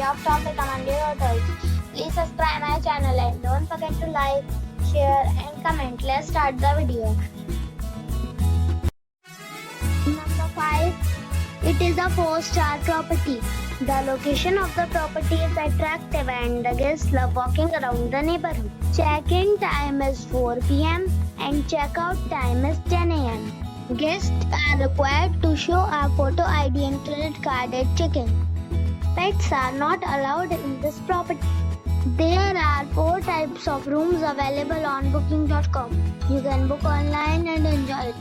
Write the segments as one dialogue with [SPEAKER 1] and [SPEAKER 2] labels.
[SPEAKER 1] love to recommend your hotels. Please subscribe my channel and don't forget to like, share and comment. Let's start the video. Number 5. It is a 4-star property. The location of the property is attractive and the guests love walking around the neighborhood. Check-in time is 4 p.m. and check-out time is 10 a.m. Guests are required to show a photo ID and credit card at check-in. Pets are not allowed in this property. There are 4 types of rooms available on booking.com. You can book online and enjoy it.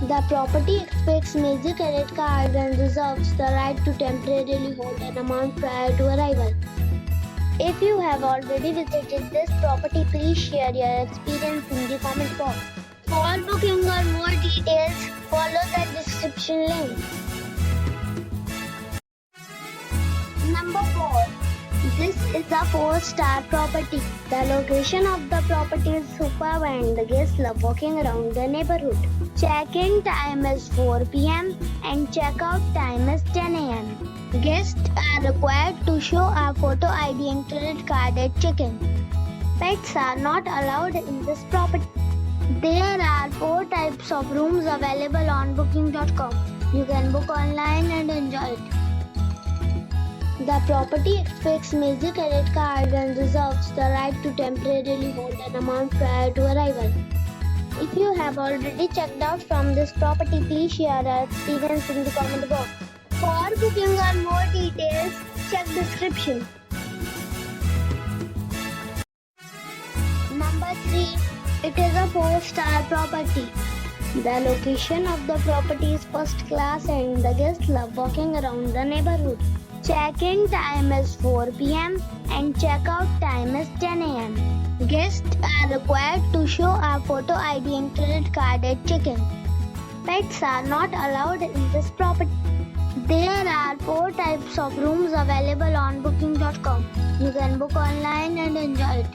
[SPEAKER 1] The property expects major credit cards and reserves the right to temporarily hold an amount prior to arrival. If you have already visited this property, please share your experience in the comment box. For booking or more details, follow the description link. Number 4. This is a 4-star property. The location of the property is superb and the guests love walking around the neighborhood. Check-in time is 4 p.m. and check-out time is 10 a.m. Guests are required to show a photo ID and credit card at check-in. Pets are not allowed in this property. There are 4 types of rooms available on booking.com. You can book online and enjoy it. The property expects major credit cards and reserves the right to temporarily hold an amount prior to arrival. If you have already checked out from this property, please share your experience in the comment box. For booking or more details, check description. Number 3. It is a 4-star property. The location of the property is first class and the guests love walking around the neighborhood. Check-in time is 4 p.m. and check-out time is 10 a.m. Guests are required to show a photo ID and credit card at check-in. Pets are not allowed in this property. There are 4 types of rooms available on booking.com. You can book online and enjoy it.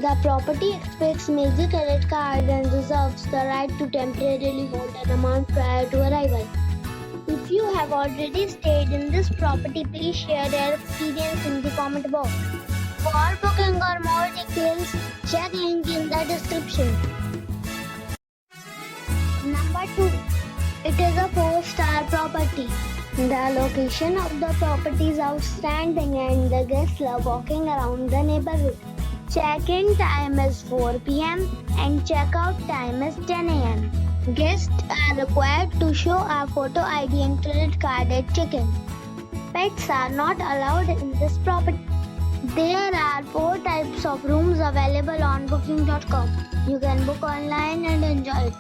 [SPEAKER 1] The property expects major credit cards and reserves the right to temporarily hold an amount prior to arrival. If you have already stayed in this property, please share your experience in the comment box. For booking or more details, check link in the description. Number 2. It is a 4-star property. The location of the property is outstanding and the guests love walking around the neighborhood. Check-in time is 4 p.m. and check-out time is 10 a.m. Guests are required to show a photo ID and credit card at check-in. Pets are not allowed in this property. There are 4 types of rooms available on booking.com. You can book online and enjoy it.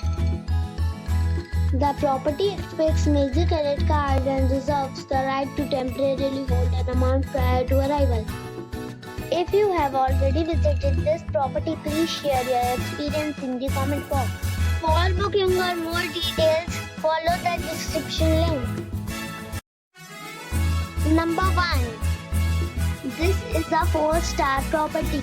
[SPEAKER 1] The property expects major credit cards and reserves the right to temporarily hold an amount prior to arrival. If you have already visited this property, please share your experience in the comment box. For booking or more details, follow the description link. Number 1. This is a 4-star property.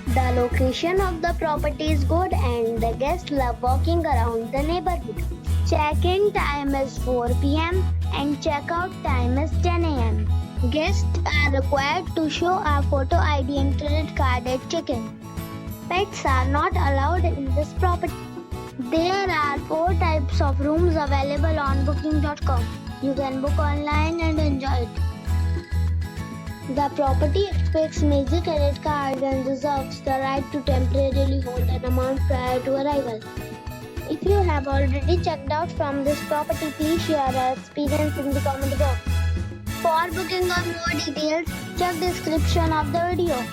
[SPEAKER 1] The location of the property is good and the guests love walking around the neighborhood. Check-in time is 4 p.m. and check-out time is 10 a.m. Guests are required to show a photo ID and credit card at check-in. Pets are not allowed in this property. There are 4 types of rooms available on booking.com. You can book online and enjoy it. The property expects major credit cards and reserves the right to temporarily hold an amount prior to arrival. If you have already checked out from this property, please share your experience in the comment box. For booking or more details, check description of the video.